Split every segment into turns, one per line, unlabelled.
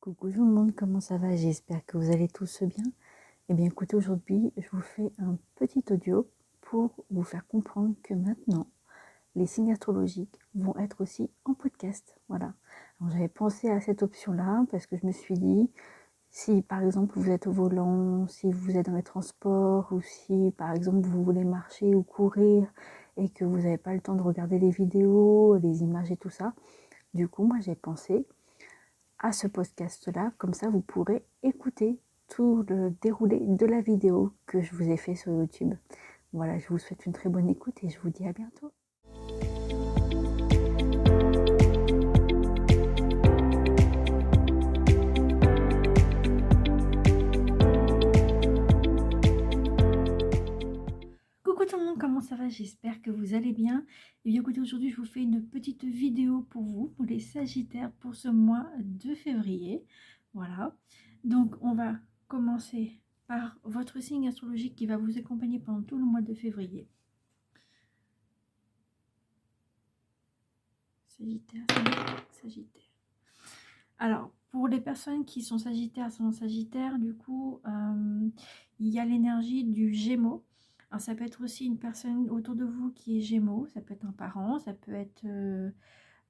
Coucou tout le monde, comment ça va? J'espère que vous allez tous bien. Eh bien écoutez, aujourd'hui je vous fais un petit audio pour vous faire comprendre que maintenant les signes astrologiques vont être aussi en podcast. Voilà. Alors j'avais pensé à cette option-là parce que je me suis dit, si par exemple vous êtes au volant, si vous êtes dans les transports ou si par exemple vous voulez marcher ou courir et que vous n'avez pas le temps de regarder les vidéos, les images et tout ça, du coup moi j'ai pensé à ce podcast-là, comme ça vous pourrez écouter tout le déroulé de la vidéo que je vous ai fait sur YouTube. Voilà, je vous souhaite une très bonne écoute et je vous dis à bientôt. Coucou tout le monde, comment ça va? J'espère que vous allez bien. Et bien écoutez, aujourd'hui je vous fais une petite vidéo pour vous, pour les Sagittaires, pour ce mois de février. Voilà, donc on va commencer par votre signe astrologique qui va vous accompagner pendant tout le mois de février. Sagittaire, Sagittaire. Alors, pour les personnes qui sont Sagittaires, ascendant Sagittaire, du coup, il y a l'énergie du Gémeaux. Alors, ça peut être aussi une personne autour de vous qui est Gémeaux, ça peut être un parent, ça peut être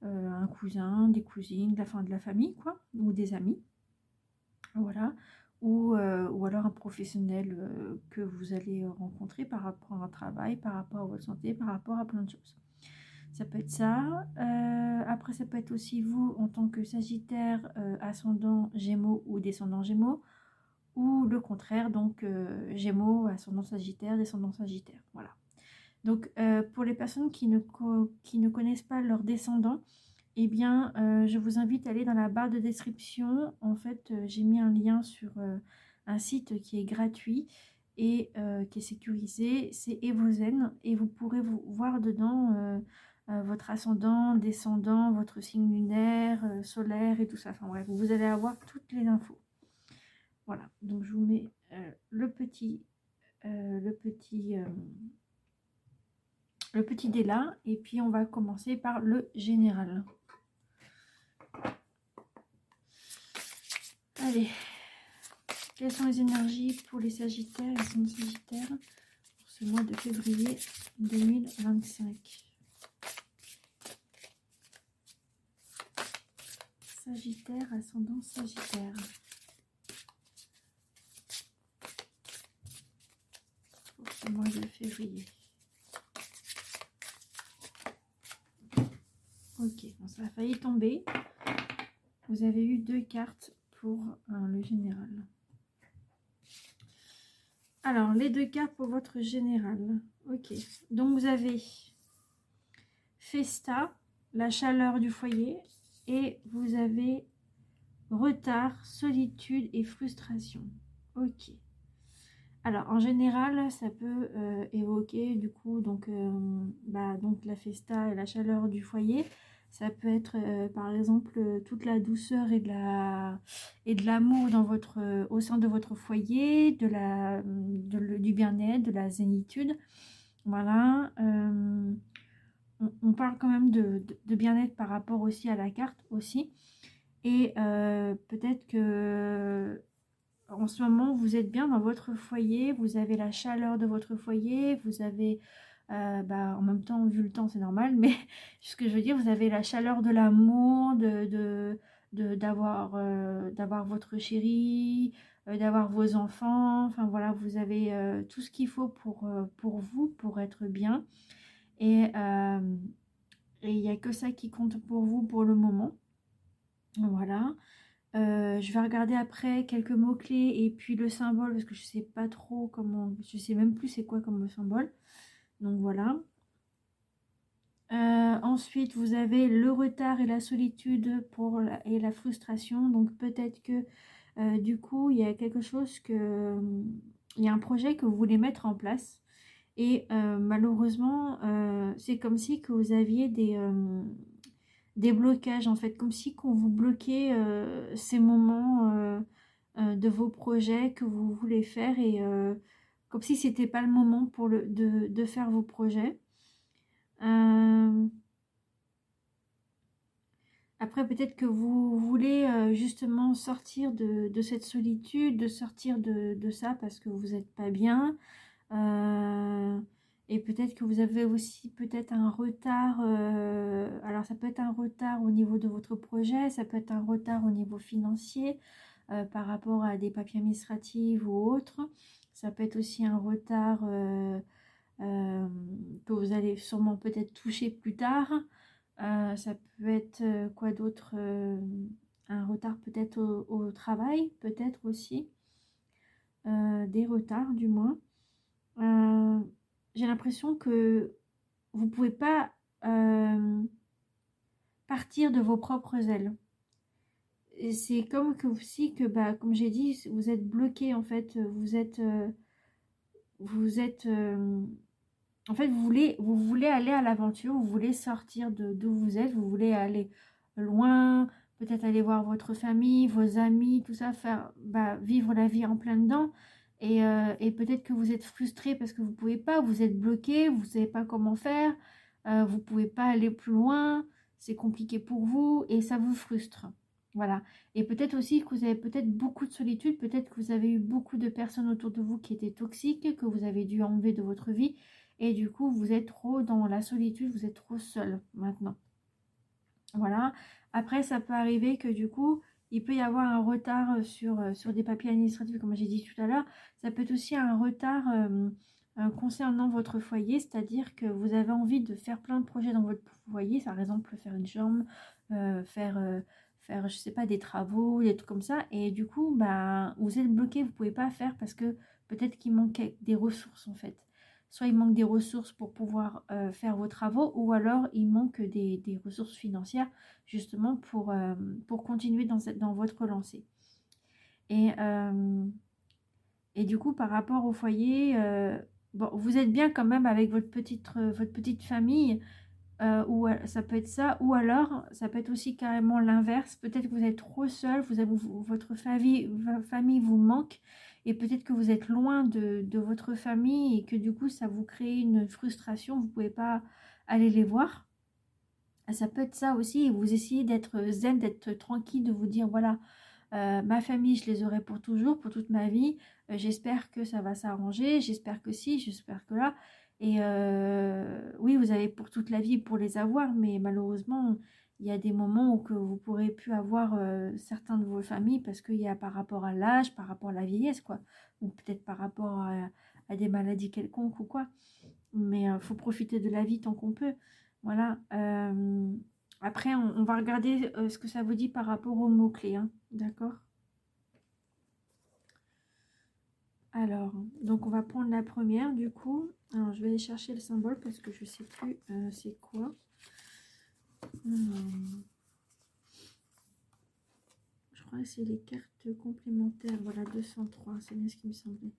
un cousin, des cousines, de la famille, quoi, ou des amis, voilà. Ou alors un professionnel que vous allez rencontrer par rapport à un travail, par rapport à votre santé, par rapport à plein de choses. Ça peut être ça. Après, ça peut être aussi vous en tant que Sagittaire, ascendant Gémeaux ou descendant Gémeaux. Ou le contraire, donc Gémeaux, ascendant Sagittaire, descendant Sagittaire. Voilà. Donc, pour les personnes qui ne connaissent pas leur descendant, eh bien, je vous invite à aller dans la barre de description. En fait, j'ai mis un lien sur un site qui est gratuit et qui est sécurisé. C'est Evozen et vous pourrez voir dedans votre ascendant, descendant, votre signe lunaire, solaire et tout ça. Enfin bref, vous allez avoir toutes les infos. Voilà, donc je vous mets le petit dé là et puis on va commencer par le général. Allez, quelles sont les énergies pour les Sagittaires et son Sagittaire pour ce mois de février 2025? Sagittaire, ascendant Sagittaire. Pour ce mois de février. Ok, bon, ça a failli tomber. Vous avez eu 2 cartes pour le général. Alors, les 2 cartes pour votre général. Ok, donc vous avez Festa, la chaleur du foyer, et vous avez retard, solitude et frustration. Ok. Alors, en général, ça peut évoquer, du coup, donc la festa et la chaleur du foyer. Ça peut être, par exemple, toute la douceur et de l'amour dans au sein de votre foyer, du bien-être, de la zénitude. Voilà. On parle quand même de bien-être par rapport aussi à la carte aussi. Et peut-être que en ce moment, vous êtes bien dans votre foyer, vous avez la chaleur de votre foyer, vous avez, en même temps, vu le temps, c'est normal, mais ce que je veux dire, vous avez la chaleur de l'amour, d'avoir votre chéri, d'avoir vos enfants, enfin voilà, vous avez tout ce qu'il faut pour vous, pour être bien. Et il n'y a que ça qui compte pour vous pour le moment. Voilà. Je vais regarder après quelques mots-clés et puis le symbole parce que je sais pas trop comment, je sais même plus c'est quoi comme symbole. Donc voilà. Ensuite, vous avez le retard et la solitude et la frustration. Donc peut-être que du coup, il y a quelque chose il y a un projet que vous voulez mettre en place. Et malheureusement, c'est comme si que vous aviez des blocages en fait, comme si qu'on vous bloquait ces moments de vos projets que vous voulez faire et comme si c'était pas le moment pour de faire vos projets. Après, peut-être que vous voulez justement sortir de cette solitude, de sortir de ça parce que vous n'êtes pas bien. Et peut-être que vous avez aussi peut-être un retard. Alors, ça peut être un retard au niveau de votre projet, ça peut être un retard au niveau financier par rapport à des papiers administratifs ou autres. Ça peut être aussi un retard euh, que vous allez sûrement peut-être toucher plus tard. Ça peut être quoi d'autre un retard peut-être au travail, peut-être aussi. Des retards du moins. Euh, j'ai l'impression que vous ne pouvez pas partir de vos propres ailes. Et c'est comme que aussi que, bah, comme j'ai dit, vous êtes bloqué en fait. Vous êtes en fait, vous voulez aller à l'aventure, vous voulez sortir d'où vous êtes, vous voulez aller loin, peut-être aller voir votre famille, vos amis, tout ça, faire bah, vivre la vie en plein dedans. Et peut-être que vous êtes frustré parce que vous ne pouvez pas, vous êtes bloqué, vous ne savez pas comment faire, vous ne pouvez pas aller plus loin, c'est compliqué pour vous et ça vous frustre. Voilà. Et peut-être aussi que vous avez peut-être beaucoup de solitude, peut-être que vous avez eu beaucoup de personnes autour de vous qui étaient toxiques, que vous avez dû enlever de votre vie. Et du coup, vous êtes trop dans la solitude, vous êtes trop seul maintenant. Voilà. Après, ça peut arriver que du coup, il peut y avoir un retard sur des papiers administratifs, comme j'ai dit tout à l'heure. Ça peut être aussi un retard concernant votre foyer, c'est-à-dire que vous avez envie de faire plein de projets dans votre foyer, par exemple faire une chambre, faire je sais pas, des travaux, des trucs comme ça. Et du coup, bah, vous êtes bloqué, vous ne pouvez pas faire parce que peut-être qu'il manque des ressources en fait. Soit il manque des ressources pour pouvoir faire vos travaux, ou alors il manque des ressources financières justement pour continuer dans votre lancée. Et, euh, et du coup, par rapport au foyer, bon, vous êtes bien quand même avec votre petite famille, ou ça peut être ça, ou alors ça peut être aussi carrément l'inverse. Peut-être que vous êtes trop seul, votre famille vous manque, et peut-être que vous êtes loin de votre famille et que du coup ça vous crée une frustration, vous ne pouvez pas aller les voir. Ça peut être ça aussi, et vous essayez d'être zen, d'être tranquille, de vous dire voilà, ma famille, je les aurai pour toujours, pour toute ma vie. J'espère que ça va s'arranger, j'espère que si, j'espère que là. Et oui, vous avez pour toute la vie pour les avoir, mais malheureusement, il y a des moments où que vous pourrez plus avoir certains de vos familles parce qu'il y a par rapport à l'âge, par rapport à la vieillesse, quoi. Ou peut-être par rapport à des maladies quelconques ou quoi. Mais il faut profiter de la vie tant qu'on peut. Voilà. Après, on va regarder ce que ça vous dit par rapport aux mots-clés, hein. D'accord? Alors, donc on va prendre la première du coup. Alors, je vais aller chercher le symbole parce que je sais plus c'est quoi. Je crois que c'est les cartes complémentaires. Voilà, 203, c'est bien ce qui me semblait.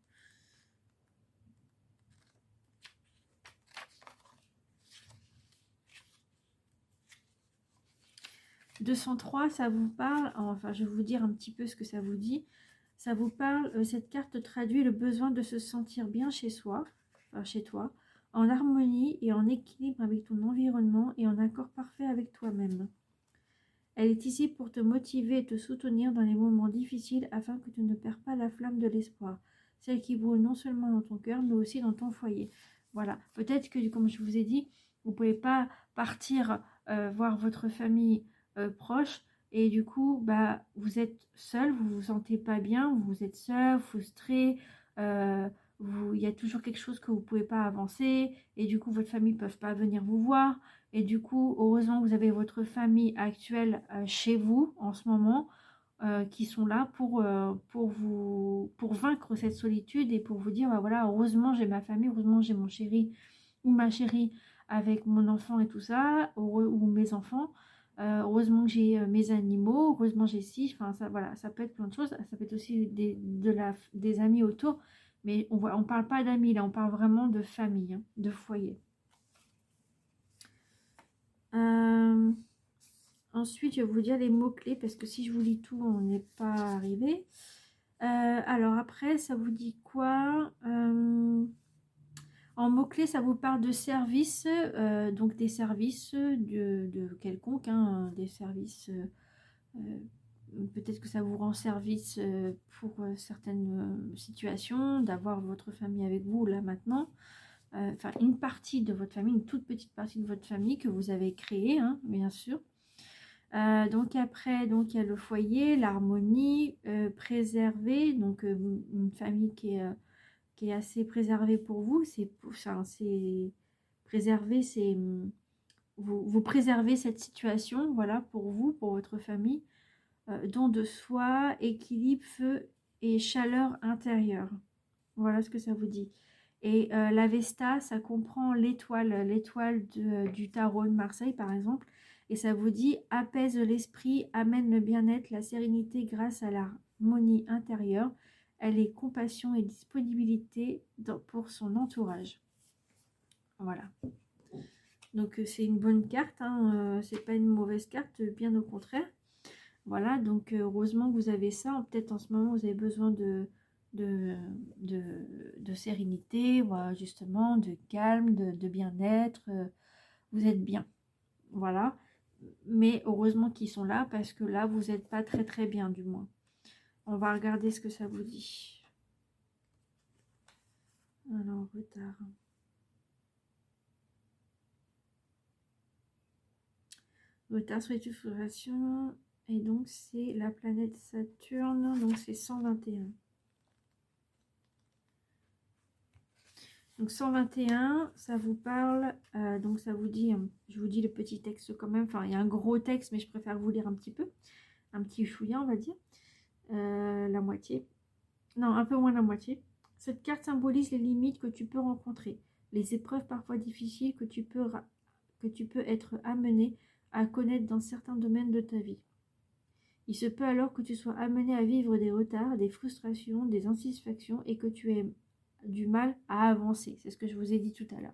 « 203, ça vous parle, enfin je vais vous dire un petit peu ce que ça vous dit. Ça vous parle, cette carte traduit le besoin de se sentir bien chez soi, enfin chez toi, en harmonie et en équilibre avec ton environnement et en accord parfait avec toi-même. Elle est ici pour te motiver et te soutenir dans les moments difficiles afin que tu ne perds pas la flamme de l'espoir, celle qui brûle non seulement dans ton cœur mais aussi dans ton foyer. » Voilà, peut-être que comme je vous ai dit, vous ne pouvez pas partir voir votre famille proche et du coup, bah, vous êtes seul, vous vous sentez pas bien, vous êtes seul, frustré, il y a toujours quelque chose que vous ne pouvez pas avancer et du coup, votre famille ne peut pas venir vous voir. Et du coup, heureusement que vous avez votre famille actuelle chez vous en ce moment, qui sont là pour vaincre cette solitude et pour vous dire, bah voilà, heureusement j'ai ma famille, heureusement j'ai mon chéri ou ma chérie avec mon enfant et tout ça, ou mes enfants. Heureusement que j'ai mes animaux, heureusement j'ai ci, enfin ça, voilà, ça peut être plein de choses, ça peut être aussi des amis autour, mais on parle pas d'amis là, on parle vraiment de famille, hein, de foyer. Ensuite, je vais vous dire les mots-clés parce que si je vous lis tout, on n'est pas arrivé. Alors après, ça vous dit quoi? En mots-clés, ça vous parle de services, donc des services de quelconque, hein, des services, peut-être que ça vous rend service pour certaines situations, d'avoir votre famille avec vous là maintenant. Enfin, une partie de votre famille, une toute petite partie de votre famille que vous avez créée, hein, bien sûr. Donc après, donc il y a le foyer, l'harmonie, préserver, donc une famille qui est assez préservée pour vous. C'est préserver, c'est vous préservez cette situation, voilà, pour vous, pour votre famille. Don de soi, équilibre, feu et chaleur intérieure. Voilà ce que ça vous dit. Et l'Avesta, ça comprend l'étoile du tarot de Marseille, par exemple. Et ça vous dit apaise l'esprit, amène le bien-être, la sérénité grâce à l'harmonie intérieure. Elle est compassion et disponibilité pour son entourage. Voilà. Donc c'est une bonne carte, hein, c'est pas une mauvaise carte, bien au contraire. Voilà, donc heureusement que vous avez ça. Peut-être en ce moment vous avez besoin de, de sérénité, voilà, justement, de calme, de bien-être. Vous êtes bien. Voilà. Mais heureusement qu'ils sont là parce que là, vous n'êtes pas très très bien du moins. On va regarder ce que ça vous dit. Alors, retard. Retard sur les fluctuations. Et donc, c'est la planète Saturne. Donc, c'est 121. Donc 121, ça vous parle, donc ça vous dit, je vous dis le petit texte quand même, enfin il y a un gros texte mais je préfère vous lire un petit peu, un petit chouïa on va dire, la moitié, non un peu moins de la moitié. Cette carte symbolise les limites que tu peux rencontrer, les épreuves parfois difficiles que tu peux être amené à connaître dans certains domaines de ta vie. Il se peut alors que tu sois amené à vivre des retards, des frustrations, des insatisfactions et que tu aies du mal à avancer. C'est ce que je vous ai dit tout à l'heure.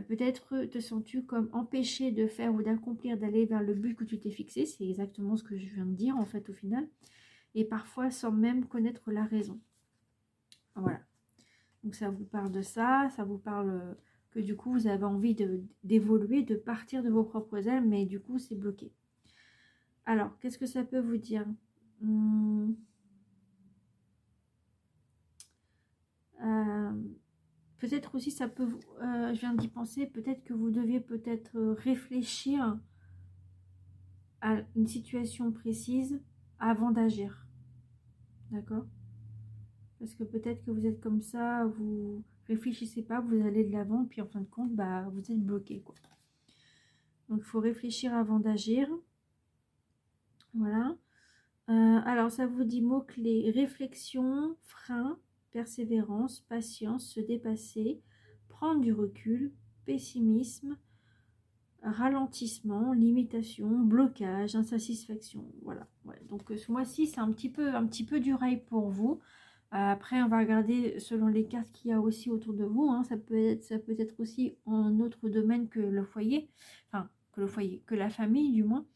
Peut-être te sens-tu comme empêché de faire ou d'accomplir, d'aller vers le but que tu t'es fixé. C'est exactement ce que je viens de dire en fait au final. Et parfois sans même connaître la raison. Voilà. Donc ça vous parle de ça. Ça vous parle que du coup vous avez envie d'évoluer, de partir de vos propres ailes. Mais du coup c'est bloqué. Alors qu'est-ce que ça peut vous dire? Peut-être aussi ça peut, je viens d'y penser, peut-être que vous deviez peut-être réfléchir à une situation précise avant d'agir. D'accord? Parce que peut-être que vous êtes comme ça, vous réfléchissez pas, vous allez de l'avant, puis en fin de compte, bah, vous êtes bloqué, quoi. Donc il faut réfléchir avant d'agir. Voilà. Alors ça vous dit mots-clés: réflexion, frein, persévérance, patience, se dépasser, prendre du recul, pessimisme, ralentissement, limitation, blocage, insatisfaction. Voilà. Ouais. Donc ce mois-ci, c'est un petit peu du rail pour vous. Après, on va regarder selon les cartes qu'il y a aussi autour de vous. Hein. Ça peut être aussi en autre domaine que le foyer. Enfin, que la famille du moins.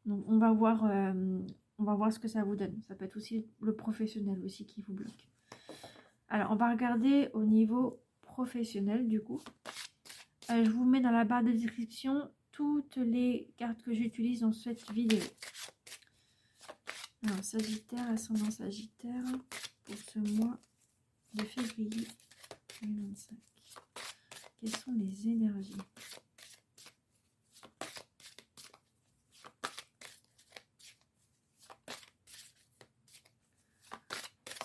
Donc on va voir ce que ça vous donne. Ça peut être aussi le professionnel aussi qui vous bloque. Alors, on va regarder au niveau professionnel du coup. Je vous mets dans la barre de description toutes les cartes que j'utilise dans cette vidéo. Alors, Sagittaire, ascendant Sagittaire, pour ce mois de février 2025. Quelles sont les énergies?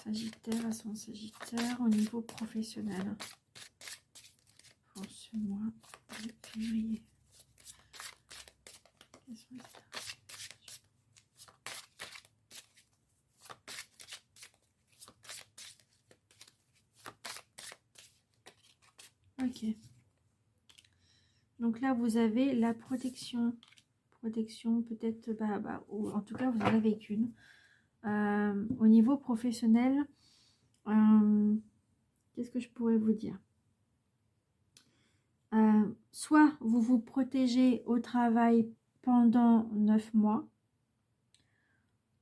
Sagittaire, ascendant Sagittaire, au niveau professionnel. Pour ce mois de février. Quelles sont les énergies? Ok. Donc là, vous avez la protection. Protection, peut-être, ou en tout cas, vous en avez qu'une. Au niveau professionnel, qu'est-ce que je pourrais vous dire? Soit vous vous protégez au travail pendant 9 mois,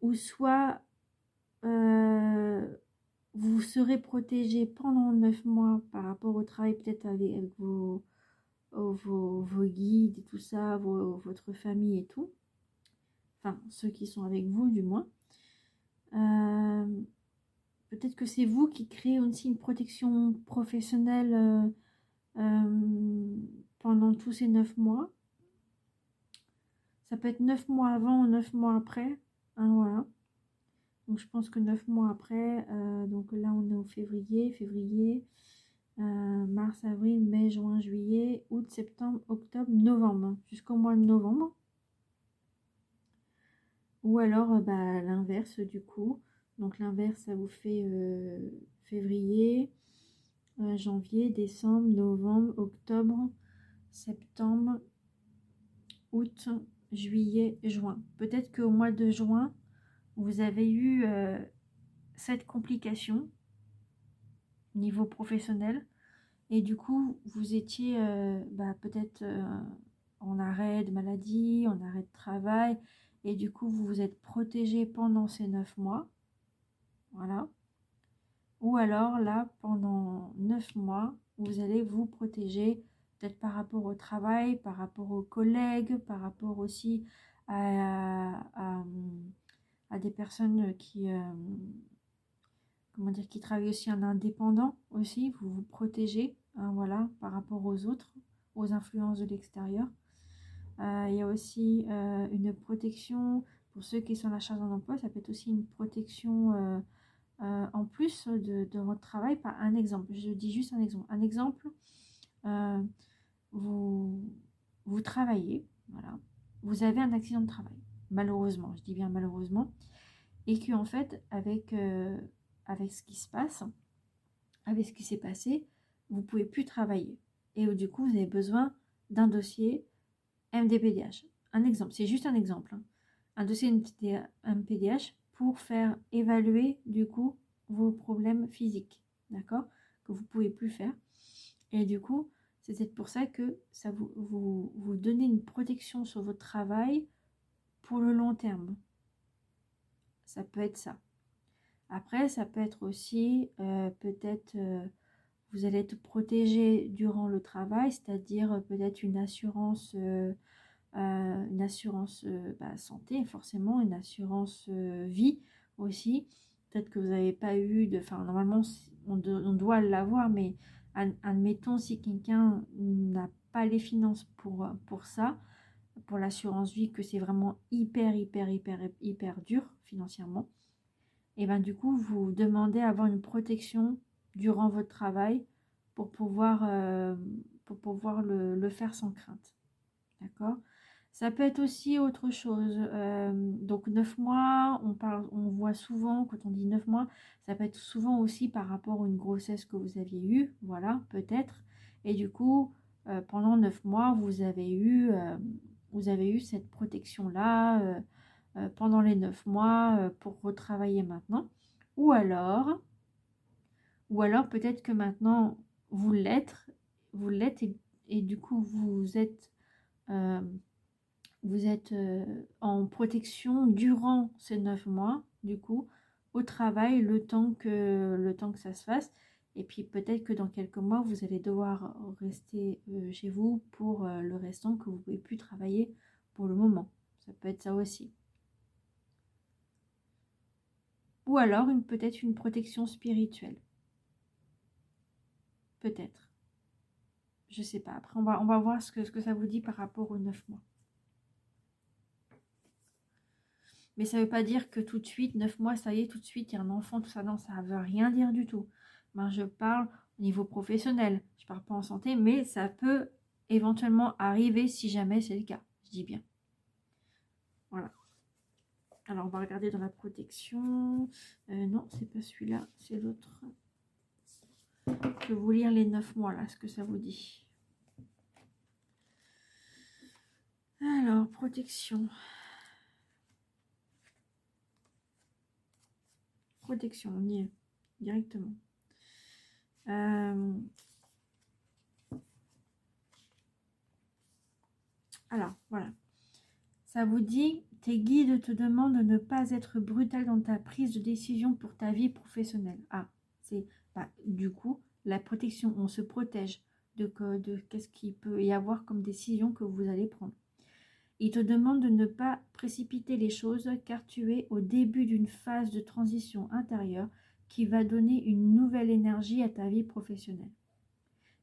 ou soit vous serez protégé pendant 9 mois par rapport au travail, peut-être avec vos guides et tout ça, votre famille et tout. Enfin, ceux qui sont avec vous du moins. Peut-être que c'est vous qui créez aussi une protection professionnelle pendant tous ces 9 mois. Ça peut être 9 mois avant ou 9 mois après. Hein, voilà. Donc je pense que 9 mois après, donc là on est au février, mars, avril, mai, juin, juillet, août, septembre, octobre, novembre, jusqu'au mois de novembre. Ou alors l'inverse du coup. Donc l'inverse, ça vous fait février, janvier, décembre, novembre, octobre, septembre, août, juillet, juin. Peut-être qu'au mois de juin, vous avez eu cette complication niveau professionnel et du coup vous étiez peut-être en arrêt de maladie, en arrêt de travail et du coup vous vous êtes protégé pendant ces 9 mois. Voilà. Ou alors là, pendant 9 mois, vous allez vous protéger peut-être par rapport au travail, par rapport aux collègues, par rapport aussi à des personnes qui, comment dire, qui travaillent aussi en indépendant aussi. Vous vous protégez, hein, voilà, par rapport aux autres, aux influences de l'extérieur. Il y a aussi une protection pour ceux qui sont à la charge d'un emploi. Ça peut être aussi une protection en plus de votre travail par un exemple. Je dis juste un exemple. Un exemple, vous travaillez, voilà, vous avez un accident de travail, malheureusement, je dis bien malheureusement, et que en fait, avec ce qui se passe, avec ce qui s'est passé, vous ne pouvez plus travailler. Et du coup, vous avez besoin d'un dossier MDPDH. Un exemple, c'est juste un exemple. Hein. Un dossier MDPDH pour faire évaluer du coup vos problèmes physiques, d'accord, que vous ne pouvez plus faire. Et du coup, c'est peut-être pour ça que ça vous donnez une protection sur votre travail pour le long terme. Ça peut être ça. Après, ça peut être aussi peut-être vous allez être protégé durant le travail, c'est-à-dire peut-être une assurance santé, forcément, une assurance vie aussi. Peut-être que vous n'avez pas eu de... Enfin, normalement, on doit l'avoir, mais admettons si quelqu'un n'a pas les finances pour ça, pour l'assurance vie, que c'est vraiment hyper dur financièrement, et bien du coup, vous demandez à avoir une protection durant votre travail pour pouvoir le faire sans crainte. D'accord ? Ça peut être aussi autre chose. Donc 9 mois, on voit souvent, quand on dit 9 mois, ça peut être souvent aussi par rapport à une grossesse que vous aviez eue, voilà, peut-être. Et du coup, pendant 9 mois, vous avez eu cette protection-là pendant les 9 mois pour retravailler maintenant. Ou alors peut-être que maintenant, vous l'êtes et du coup, vous êtes en protection durant ces 9 mois, du coup, au travail, le temps que ça se fasse. Et puis peut-être que dans quelques mois, vous allez devoir rester chez vous pour le restant que vous ne pouvez plus travailler pour le moment. Ça peut être ça aussi. Ou alors peut-être une protection spirituelle. Peut-être. Je sais pas. Après, on va voir ce que ça vous dit par rapport aux 9 mois. Mais ça ne veut pas dire que tout de suite, 9 mois, ça y est, tout de suite, il y a un enfant, tout ça. Non, ça ne veut rien dire du tout. Ben, je parle au niveau professionnel. Je ne parle pas en santé, mais ça peut éventuellement arriver si jamais c'est le cas. Je dis bien. Voilà. Alors, on va regarder dans la protection. Non, c'est pas celui-là, c'est l'autre. Je vais vous lire les 9 mois, là, ce que ça vous dit. Alors, protection. Protection, on y est directement. Alors, voilà. Ça vous dit, tes guides te demandent de ne pas être brutal dans ta prise de décision pour ta vie professionnelle. Ah, C'est du coup la protection, on se protège de qu'est-ce qu'il peut y avoir comme décision que vous allez prendre. Il te demande de ne pas précipiter les choses car tu es au début d'une phase de transition intérieure qui va donner une nouvelle énergie à ta vie professionnelle.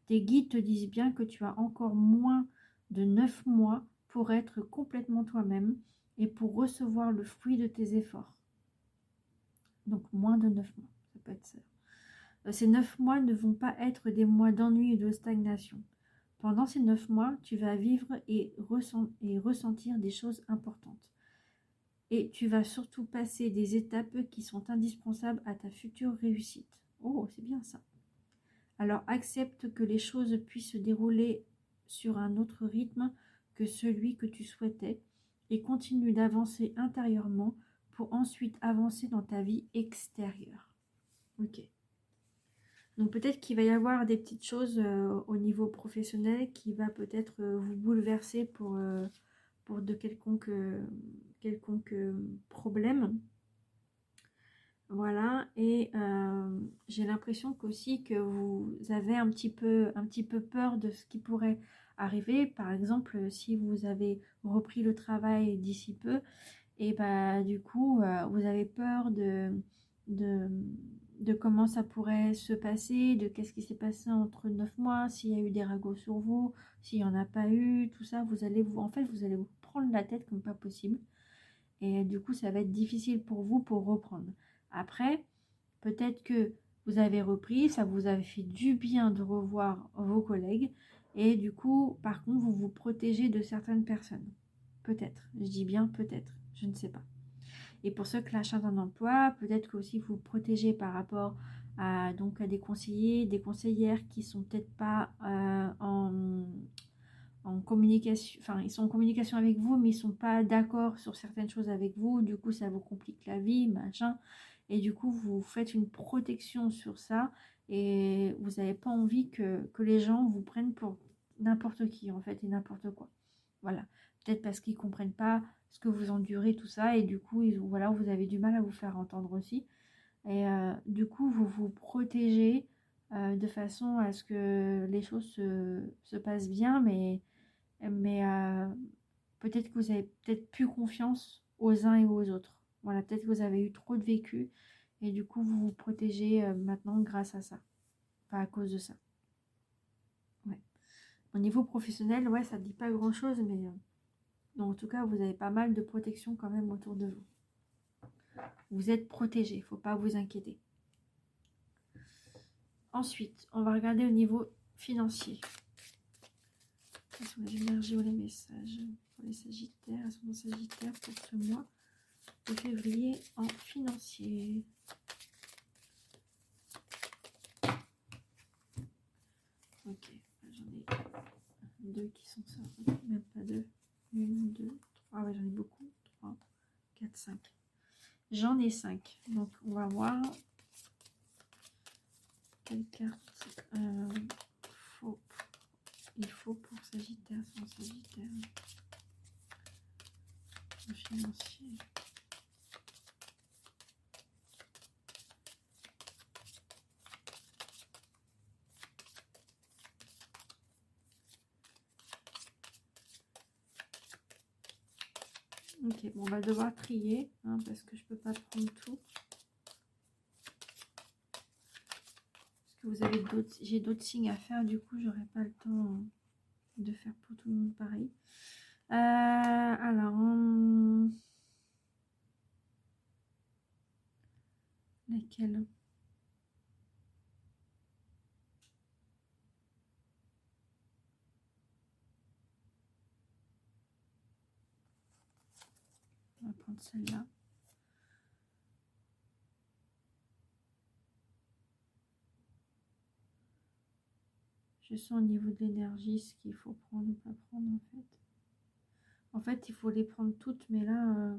Tes guides te disent bien que tu as encore moins de 9 mois pour être complètement toi-même et pour recevoir le fruit de tes efforts. Donc moins de 9 mois, ça peut être ça. Ces 9 mois ne vont pas être des mois d'ennui ou de stagnation. Pendant ces 9 mois, tu vas vivre et ressentir des choses importantes. Et tu vas surtout passer des étapes qui sont indispensables à ta future réussite. Oh, c'est bien ça. Alors accepte que les choses puissent se dérouler sur un autre rythme que celui que tu souhaitais et continue d'avancer intérieurement pour ensuite avancer dans ta vie extérieure. Ok. Donc peut-être qu'il va y avoir des petites choses au niveau professionnel qui va peut-être vous bouleverser pour de quelconques problèmes. Voilà, et j'ai l'impression qu'aussi que vous avez un petit peu peur de ce qui pourrait arriver. Par exemple, si vous avez repris le travail d'ici peu, et du coup, vous avez peur de comment ça pourrait se passer, de qu'est-ce qui s'est passé entre 9 mois, s'il y a eu des ragots sur vous, s'il n'y en a pas eu, tout ça, vous allez vous prendre la tête comme pas possible. Et du coup, ça va être difficile pour vous pour reprendre. Après, peut-être que vous avez repris, ça vous a fait du bien de revoir vos collègues. Et du coup, par contre, vous vous protégez de certaines personnes. Peut-être, je dis bien peut-être, je ne sais pas. Et pour ceux qui cherchent un emploi, peut-être que aussi vous protégez par rapport à des conseillers, des conseillères qui sont peut-être pas en communication, enfin ils sont en communication avec vous, mais ils sont pas d'accord sur certaines choses avec vous. Du coup, ça vous complique la vie, machin. Et du coup, vous faites une protection sur ça et vous n'avez pas envie que les gens vous prennent pour n'importe qui en fait et n'importe quoi. Voilà. Peut-être parce qu'ils comprennent pas ce que vous endurez, tout ça, et du coup, voilà, vous avez du mal à vous faire entendre aussi. Et du coup, vous vous protégez de façon à ce que les choses se passent bien, mais peut-être que vous avez peut-être plus confiance aux uns et aux autres. Voilà, peut-être que vous avez eu trop de vécu, et du coup, vous vous protégez maintenant grâce à ça, pas à cause de ça. Ouais. Au niveau professionnel, ouais, ça ne dit pas grand-chose, mais donc, en tout cas, vous avez pas mal de protection quand même autour de vous. Vous êtes protégé, il ne faut pas vous inquiéter. Ensuite, on va regarder au niveau financier. Quelles sont les énergies ou les messages pour les Sagittaires, ascendant Sagittaire pour ce mois de février en financier. Ok, j'en ai deux qui sont ça, même pas deux. Une, deux, trois, ouais, j'en ai beaucoup. 3, 4, 5. J'en ai 5. Donc, on va voir quelle carte il faut pour Sagittaire, sans Sagittaire. Le financier. Ok, bon, on va devoir trier, hein, parce que je peux pas prendre tout. Parce que vous avez j'ai d'autres signes à faire, du coup, j'aurai pas le temps de faire pour tout le monde pareil. Alors, lesquels? On va prendre celle-là. Je sens au niveau de l'énergie ce qu'il faut prendre ou pas prendre en fait. En fait, il faut les prendre toutes, mais là...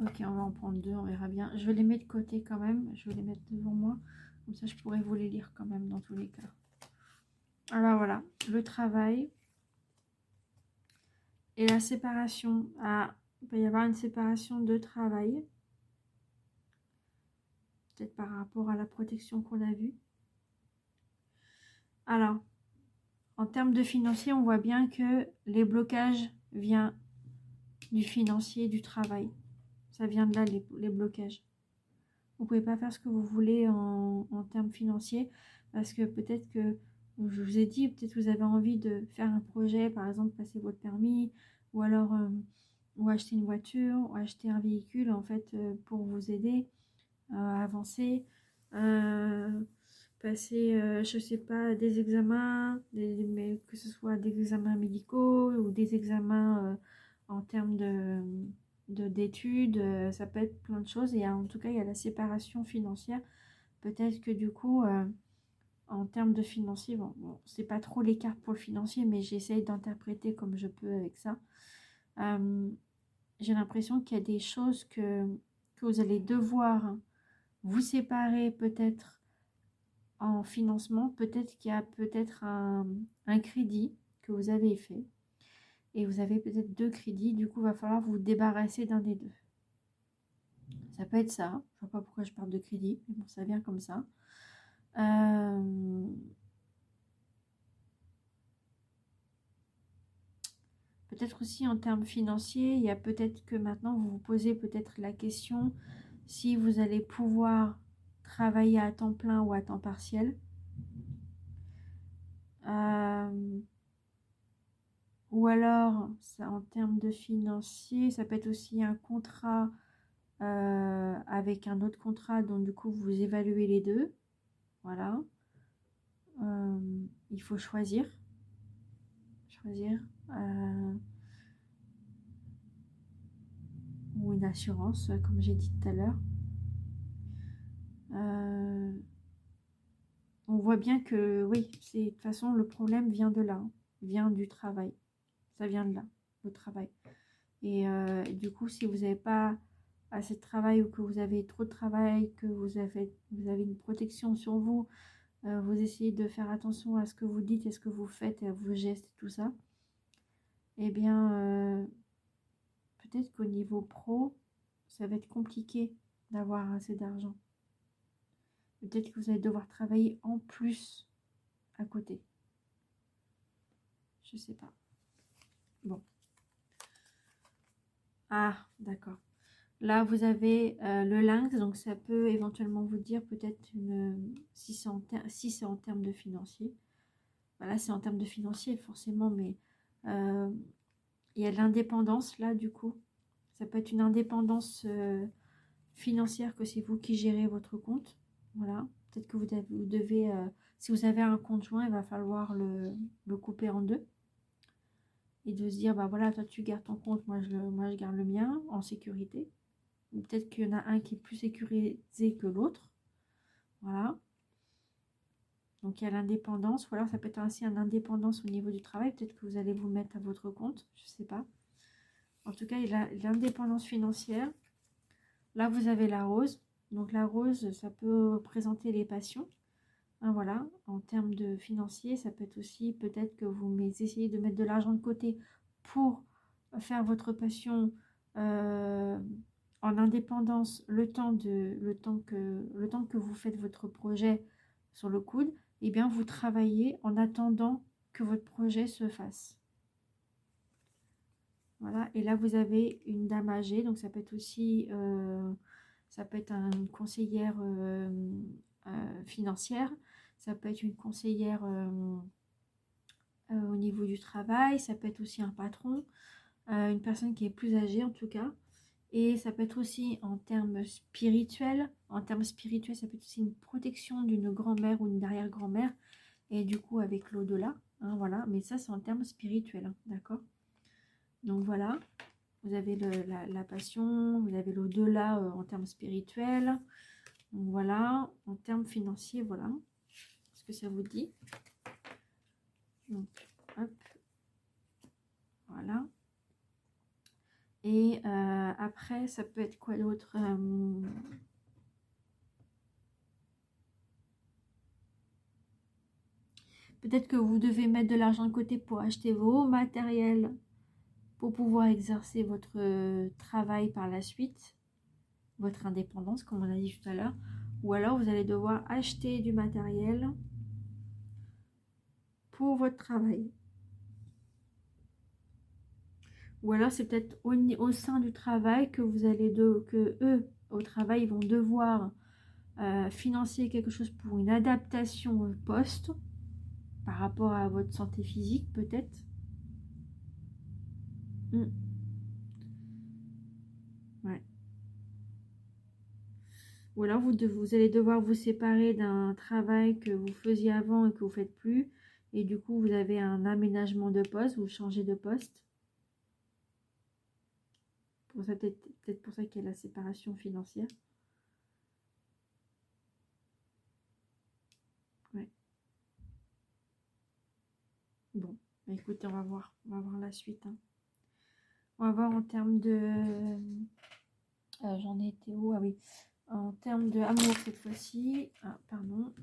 Ok, on va en prendre deux, on verra bien. Je vais les mettre de côté quand même. Je vais les mettre devant moi. Comme ça, je pourrais vous les lire quand même dans tous les cas. Alors voilà, le travail. Et la séparation, il peut y avoir une séparation de travail, peut-être par rapport à la protection qu'on a vue. Alors, en termes de financier, on voit bien que les blocages viennent du financier, du travail. Ça vient de là, les blocages. Vous pouvez pas faire ce que vous voulez en termes financiers, parce que peut-être que, je vous ai dit, peut-être vous avez envie de faire un projet, par exemple passer votre permis, ou alors ou acheter une voiture, ou acheter un véhicule, en fait, pour vous aider à avancer, passer, je sais pas, des examens, mais que ce soit des examens médicaux ou des examens en termes d'études, ça peut être plein de choses. Et en tout cas, il y a la séparation financière. Peut-être que du coup, en termes de financier, bon, c'est pas trop l'écart pour le financier, mais j'essaye d'interpréter comme je peux avec ça. J'ai l'impression qu'il y a des choses que vous allez devoir vous séparer peut-être en financement. Peut-être qu'il y a peut-être un crédit que vous avez fait. Et vous avez peut-être 2 crédits. Du coup, il va falloir vous débarrasser d'un des deux. Ça peut être ça. Je ne vois pas pourquoi je parle de crédit. Mais bon, ça vient comme ça. Peut-être aussi en termes financiers, il y a peut-être que maintenant vous vous posez peut-être la question si vous allez pouvoir travailler à temps plein ou à temps partiel. Ou alors, ça, en termes de financier, ça peut être aussi un contrat avec un autre contrat, donc du coup vous évaluez les deux. Voilà. Il faut choisir. Ou une assurance, comme j'ai dit tout à l'heure. On voit bien que oui, de toute façon le problème vient de là, vient du travail. Ça vient de là, le travail. Et du coup, si vous n'avez pas assez de travail ou que vous avez trop de travail, que vous avez une protection sur vous, vous essayez de faire attention à ce que vous dites, à ce que vous faites, à vos gestes et tout ça, eh bien, peut-être qu'au niveau pro, ça va être compliqué d'avoir assez d'argent. Peut-être que vous allez devoir travailler en plus à côté. Je sais pas. Bon. Ah, d'accord. Là, vous avez le lynx, donc ça peut éventuellement vous dire peut-être si c'est en termes de financier. Voilà, c'est en termes de financier forcément, mais il y a de l'indépendance là du coup. Ça peut être une indépendance financière, que c'est vous qui gérez votre compte. Voilà, peut-être que vous devez si vous avez un conjoint, il va falloir le couper en deux. Et de se dire, bah voilà, toi tu gardes ton compte, moi je garde le mien en sécurité. Peut-être qu'il y en a un qui est plus sécurisé que l'autre. Voilà. Donc il y a l'indépendance. Ou alors ça peut être ainsi une indépendance au niveau du travail. Peut-être que vous allez vous mettre à votre compte. Je ne sais pas. En tout cas, il y a l'indépendance financière. Là, vous avez la rose. Donc la rose, ça peut représenter les passions. Hein, voilà. En termes de financier, ça peut être aussi peut-être que vous essayez de mettre de l'argent de côté pour faire votre passion en indépendance le temps que vous faites votre projet sur le coude, et bien vous travaillez en attendant que votre projet se fasse. Voilà, et là vous avez une dame âgée, donc ça peut être aussi ça peut être une conseillère financière, ça peut être une conseillère au niveau du travail, ça peut être aussi un patron, une personne qui est plus âgée en tout cas. Et ça peut être aussi en termes spirituels. En termes spirituels, ça peut être aussi une protection d'une grand-mère ou d'une arrière-grand-mère. Et du coup, avec l'au-delà. Hein, voilà. Mais ça, c'est en termes spirituels. Hein, d'accord. Donc voilà. Vous avez la passion. Vous avez l'au-delà en termes spirituels. Donc voilà. En termes financiers, voilà. Est-ce que ça vous dit? Donc, hop. Voilà. Et après, ça peut être quoi d'autre? Peut-être que vous devez mettre de l'argent de côté pour acheter vos matériels pour pouvoir exercer votre travail par la suite, votre indépendance, comme on a dit tout à l'heure. Ou alors, vous allez devoir acheter du matériel pour votre travail. Ou alors, c'est peut-être au sein du travail que vous allez que eux, au travail, vont devoir financer quelque chose pour une adaptation au poste par rapport à votre santé physique, peut-être. Ouais. Ou alors, vous allez devoir vous séparer d'un travail que vous faisiez avant et que vous ne faites plus. Et du coup, vous avez un aménagement de poste, vous changez de poste. Peut-être pour ça qu'il y a la séparation financière. Ouais. Bon, bah écoutez, on va voir la suite. Hein. On va voir en termes de... j'en ai été où? Ah oui. En termes de amour cette fois-ci. Ah, pardon.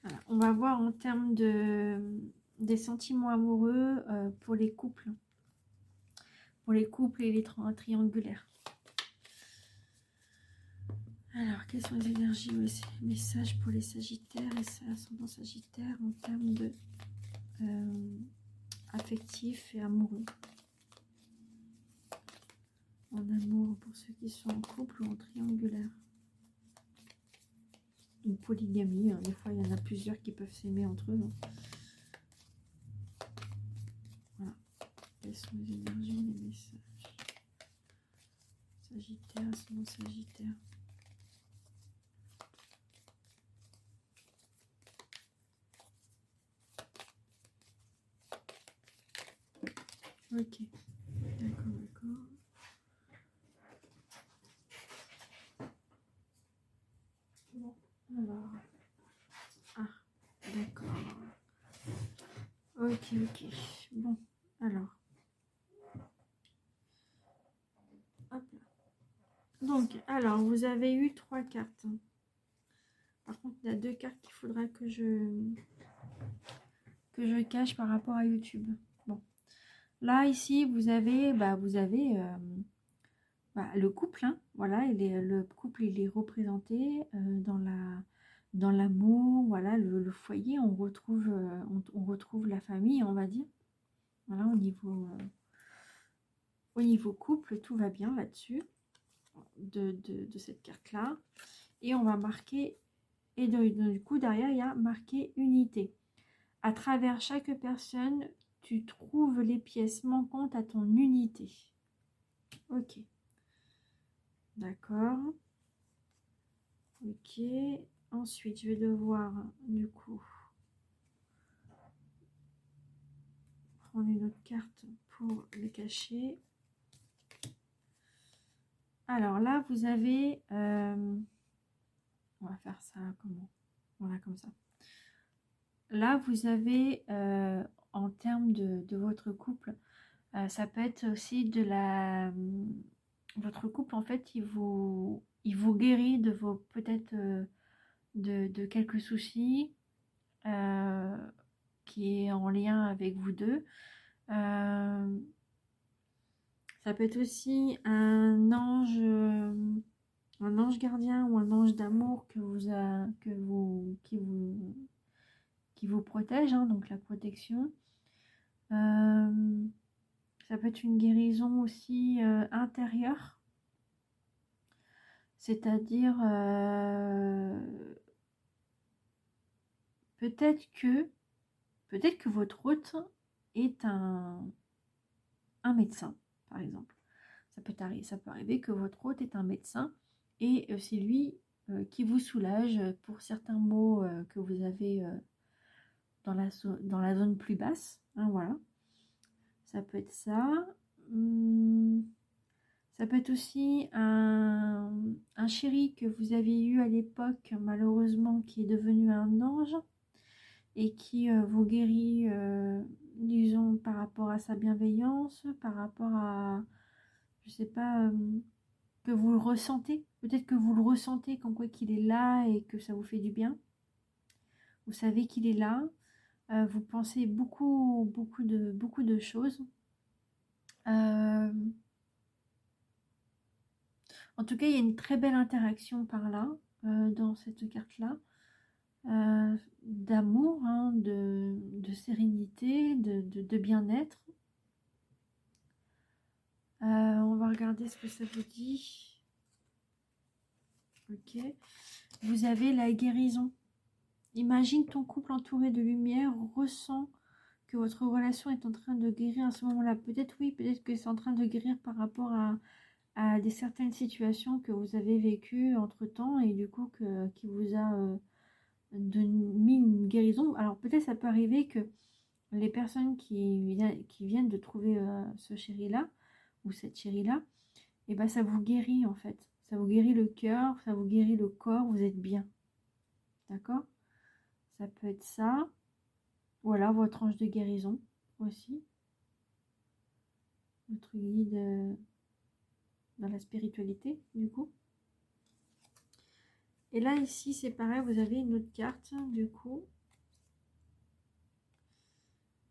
Voilà. On va voir en termes des sentiments amoureux pour les couples. Pour les couples et les triangulaires. Alors, quelles sont les énergies, les messages pour les sagittaires et ascendant sagittaire en termes de affectif et amoureux? En amour pour ceux qui sont en couple ou en triangulaire. Une polygamie, hein. Des fois il y en a plusieurs qui peuvent s'aimer entre eux. Hein. Voilà. Quelles sont les énergies, les messages? Sagittaire, ascendant sagittaire. Ok, d'accord. Bon, alors. Ah, d'accord. Ok. Bon, alors. Hop là. Donc, alors, vous avez eu 3 cartes. Par contre, il y a 2 cartes qu'il faudra que je cache par rapport à YouTube. Bon. Là, ici, vous avez le couple, hein, voilà, le couple il est représenté dans l'amour, voilà, le foyer, on retrouve la famille, on va dire, voilà, au niveau couple, tout va bien là-dessus, de cette carte-là, et on va marquer, et du coup, derrière, il y a marqué unité. À travers chaque personne, tu trouves les pièces manquantes à ton unité. Ok. D'accord. Ok. Ensuite, je vais devoir, du coup, prendre une autre carte pour le cacher. Alors là, vous avez... on va faire ça comment? Voilà, comme ça. Là, vous avez, en termes de votre couple, ça peut être aussi de la... votre couple, en fait, il vous guérit de vos... peut-être de quelques soucis qui est en lien avec vous deux. Ça peut être aussi un ange gardien ou un ange d'amour qui vous protège, hein, donc la protection. Ça peut être une guérison aussi intérieure, c'est-à-dire peut-être que votre hôte est un médecin, par exemple. Ça peut arriver que votre hôte est un médecin et c'est lui qui vous soulage pour certains maux que vous avez dans la zone plus basse. Hein, voilà. Ça peut être ça. Ça peut être aussi un chéri que vous avez eu à l'époque, malheureusement, qui est devenu un ange et qui vous guérit, disons, par rapport à sa bienveillance, par rapport à, je sais pas, que vous le ressentez. Peut-être que vous le ressentez comme quoi qu'il est là et que ça vous fait du bien. Vous savez qu'il est là. Vous pensez beaucoup de choses. En tout cas, il y a une très belle interaction par là, dans cette carte-là. D'amour, hein, de sérénité, de bien-être. On va regarder ce que ça vous dit. Ok. Vous avez la guérison. Imagine ton couple entouré de lumière, ressent que votre relation est en train de guérir à ce moment-là. Peut-être oui, peut-être que c'est en train de guérir par rapport à certaines situations que vous avez vécues entre-temps et du coup qui vous a mis une guérison. Alors peut-être ça peut arriver que les personnes qui viennent de trouver ce chéri-là ou cette chérie-là, et ben ça vous guérit en fait. Ça vous guérit le cœur, ça vous guérit le corps, vous êtes bien. D'accord? Ça peut être ça. Voilà, votre ange de guérison aussi. Votre guide dans la spiritualité, du coup. Et là, ici, c'est pareil, vous avez une autre carte, du coup.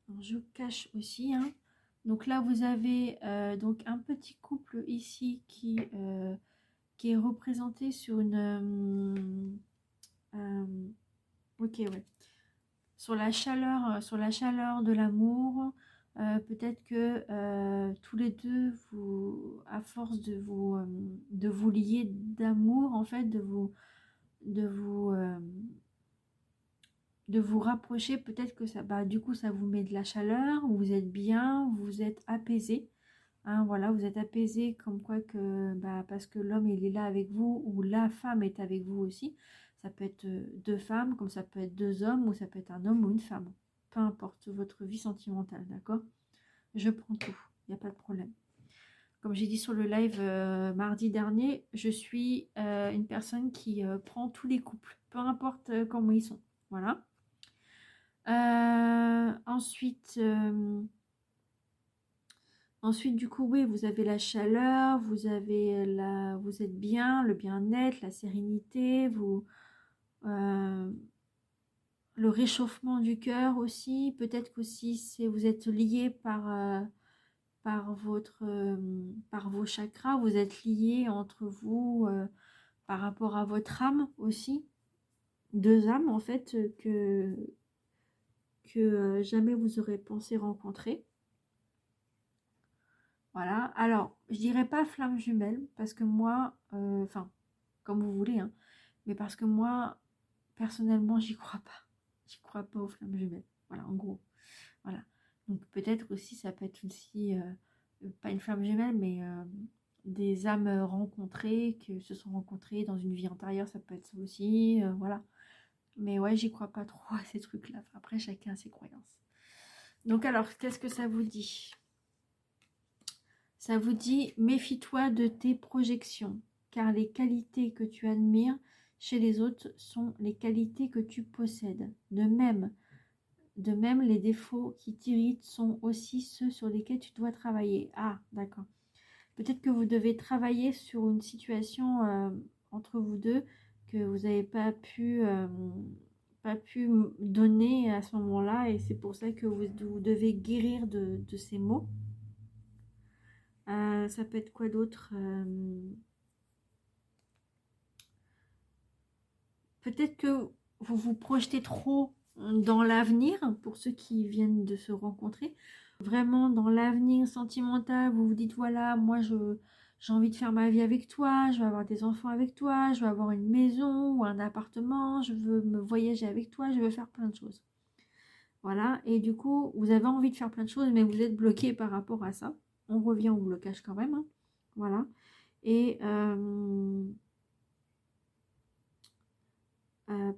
Alors, je cache aussi, hein. Donc là, vous avez donc un petit couple ici qui est représenté sur une... ok, ouais. Sur la chaleur de l'amour. Peut-être que tous les deux, à force de vous lier d'amour, en fait, de vous, euh, de vous rapprocher, peut-être que ça, bah, du coup, ça vous met de la chaleur, vous êtes bien, vous êtes apaisé. Hein, voilà, vous êtes apaisé comme quoi que, bah, parce que l'homme, il est là avec vous, ou la femme est avec vous aussi. Ça peut être deux femmes, comme ça peut être deux hommes, ou ça peut être un homme ou une femme. Peu importe votre vie sentimentale, d'accord? Je prends tout, il n'y a pas de problème. Comme j'ai dit sur le live mardi dernier, je suis une personne qui prend tous les couples, peu importe comment ils sont. Voilà. Ensuite, du coup, oui, vous avez la chaleur, vous êtes bien, le bien-être, la sérénité, le réchauffement du cœur aussi. Peut-être qu'aussi, vous êtes lié par vos chakras, vous êtes liés entre vous par rapport à votre âme aussi. Deux âmes, en fait, que jamais vous aurez pensé rencontrer. Voilà, alors, je dirais pas flamme jumelle, parce que moi, enfin, comme vous voulez, hein, mais parce que moi, personnellement, j'y crois pas. J'y crois pas aux flammes jumelles. Voilà, en gros. Voilà. Donc peut-être aussi, ça peut être aussi, pas une flamme jumelle, mais des âmes rencontrées, que se sont rencontrées dans une vie antérieure, ça peut être ça aussi, voilà. Mais ouais, j'y crois pas trop à ces trucs-là. Enfin, après, chacun a ses croyances. Donc alors, qu'est-ce que ça vous dit? Ça vous dit, méfie-toi de tes projections, car les qualités que tu admires chez les autres sont les qualités que tu possèdes. De même, les défauts qui t'irritent sont aussi ceux sur lesquels tu dois travailler. Ah, d'accord. Peut-être que vous devez travailler sur une situation entre vous deux que vous n'avez pas pu donner à ce moment-là, et c'est pour ça que vous devez guérir de ces mots. Ça peut être quoi d'autre? Peut-être que vous vous projetez trop dans l'avenir, pour ceux qui viennent de se rencontrer. Vraiment dans l'avenir sentimental, vous vous dites, voilà, moi j'ai envie de faire ma vie avec toi, je veux avoir des enfants avec toi, je veux avoir une maison ou un appartement, je veux me voyager avec toi, je veux faire plein de choses. Voilà, et du coup, vous avez envie de faire plein de choses, mais vous êtes bloqué par rapport à ça. On revient au blocage quand même, hein. Voilà. Et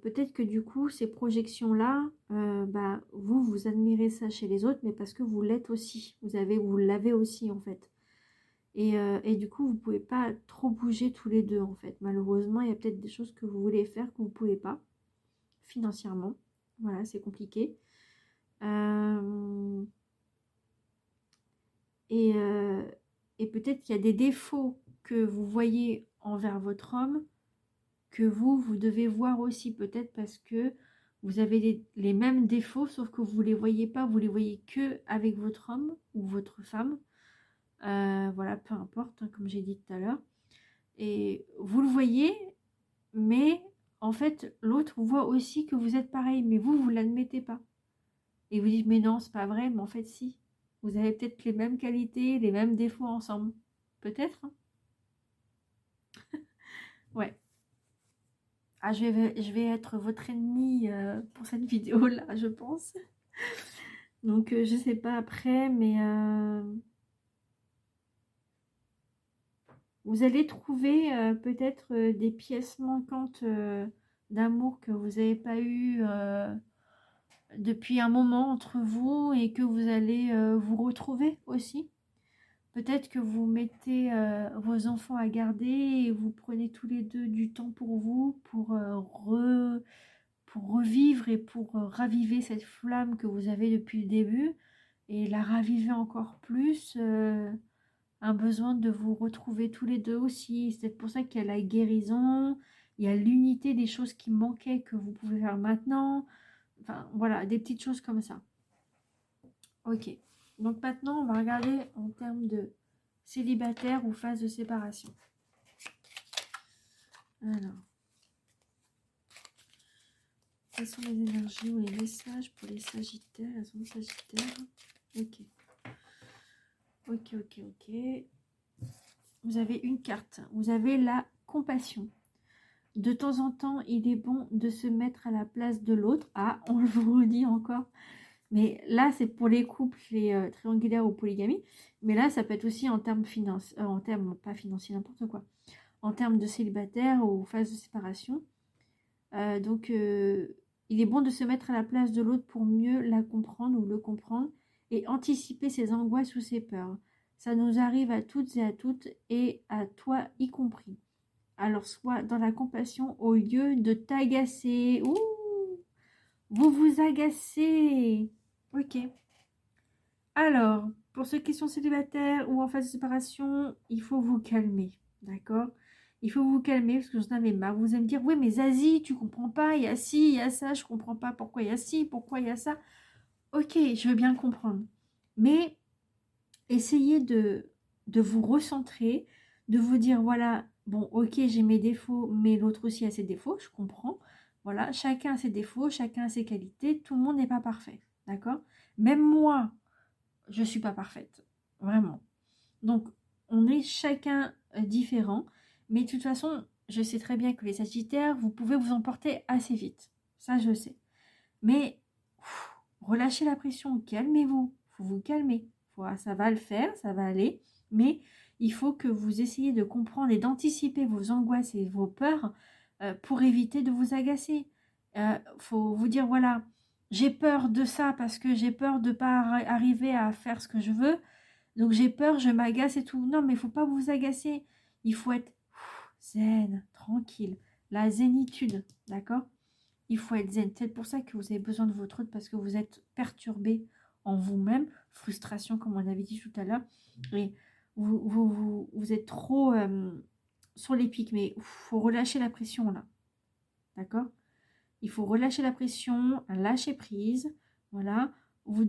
peut-être que du coup, ces projections-là, bah, vous admirez ça chez les autres, mais parce que vous l'êtes aussi. Vous l'avez aussi, en fait. Et du coup, vous ne pouvez pas trop bouger tous les deux, en fait. Malheureusement, il y a peut-être des choses que vous voulez faire que vous ne pouvez pas, financièrement. Voilà, c'est compliqué. Et peut-être qu'il y a des défauts que vous voyez envers votre homme que vous devez voir aussi, peut-être parce que vous avez les mêmes défauts, sauf que vous ne les voyez pas, vous les voyez que avec votre homme ou votre femme. Voilà, peu importe, hein, comme j'ai dit tout à l'heure. Et vous le voyez, mais en fait, l'autre voit aussi que vous êtes pareil, mais vous ne l'admettez pas. Et vous dites, mais non, c'est pas vrai, mais en fait, si. Vous avez peut-être les mêmes qualités, les mêmes défauts ensemble. Peut-être, hein. Ouais. Ah, je vais être votre ennemi pour cette vidéo-là, je pense. Donc, je sais pas après, mais vous allez trouver peut-être des pièces manquantes d'amour que vous n'avez pas eu depuis un moment entre vous et que vous allez vous retrouver aussi. Peut-être que vous mettez vos enfants à garder et vous prenez tous les deux du temps pour vous, pour revivre et pour raviver cette flamme que vous avez depuis le début et la raviver encore plus. Un besoin de vous retrouver tous les deux aussi. C'est pour ça qu'il y a la guérison, il y a l'unité des choses qui manquaient que vous pouvez faire maintenant. Enfin, voilà, des petites choses comme ça. Ok. Donc maintenant, on va regarder en termes de célibataire ou phase de séparation. Alors, quelles sont les énergies ou les messages pour les sagittaires? Elles sont sagittaires. Ok. Ok, ok, ok. Vous avez une carte. Vous avez la compassion. De temps en temps, il est bon de se mettre à la place de l'autre. Ah, on le vous redit encore. Mais là, c'est pour les couples, les triangulaires ou polygamie. Mais là, ça peut être aussi en termes financiers, en termes, pas financiers, n'importe quoi. En termes de célibataire ou phase de séparation. Donc, il est bon de se mettre à la place de l'autre pour mieux la comprendre ou le comprendre et anticiper ses angoisses ou ses peurs. Ça nous arrive à toutes et à toi y compris. Alors, sois dans la compassion au lieu de t'agacer. Ouh, vous vous agacez. Ok. Alors, pour ceux qui sont célibataires ou en phase de séparation, il faut vous calmer. D'accord? Il faut vous calmer parce que vous en avez marre. Vous allez me dire, oui, mais Zazie, tu comprends pas, il y a ci, il y a ça, je comprends pas pourquoi il y a ci, pourquoi il y a ça. Ok, je veux bien comprendre. Mais essayez de vous recentrer, de vous dire, voilà, bon, ok, j'ai mes défauts, mais l'autre aussi a ses défauts, je comprends. Voilà, chacun a ses défauts, chacun a ses qualités, tout le monde n'est pas parfait. D'accord? Même moi, je ne suis pas parfaite. Vraiment. Donc, on est chacun différent. Mais de toute façon, je sais très bien que les sagittaires, vous pouvez vous emporter assez vite. Ça, je sais. Mais relâchez la pression, calmez-vous. Il faut vous calmer. Ça va le faire, ça va aller. Mais il faut que vous essayiez de comprendre et d'anticiper vos angoisses et vos peurs pour éviter de vous agacer. Faut vous dire, voilà, j'ai peur de ça parce que j'ai peur de ne pas arriver à faire ce que je veux. Donc j'ai peur, je m'agace et tout. Non, mais il ne faut pas vous agacer. Il faut être zen, tranquille. La zénitude, d'accord? Il faut être zen. C'est pour ça que vous avez besoin de votre autre parce que vous êtes perturbé en vous-même. Frustration, comme on avait dit tout à l'heure. Et vous êtes trop sur les pics. Mais il faut relâcher la pression là. D'accord? Il faut relâcher la pression, lâcher prise. Voilà. Vous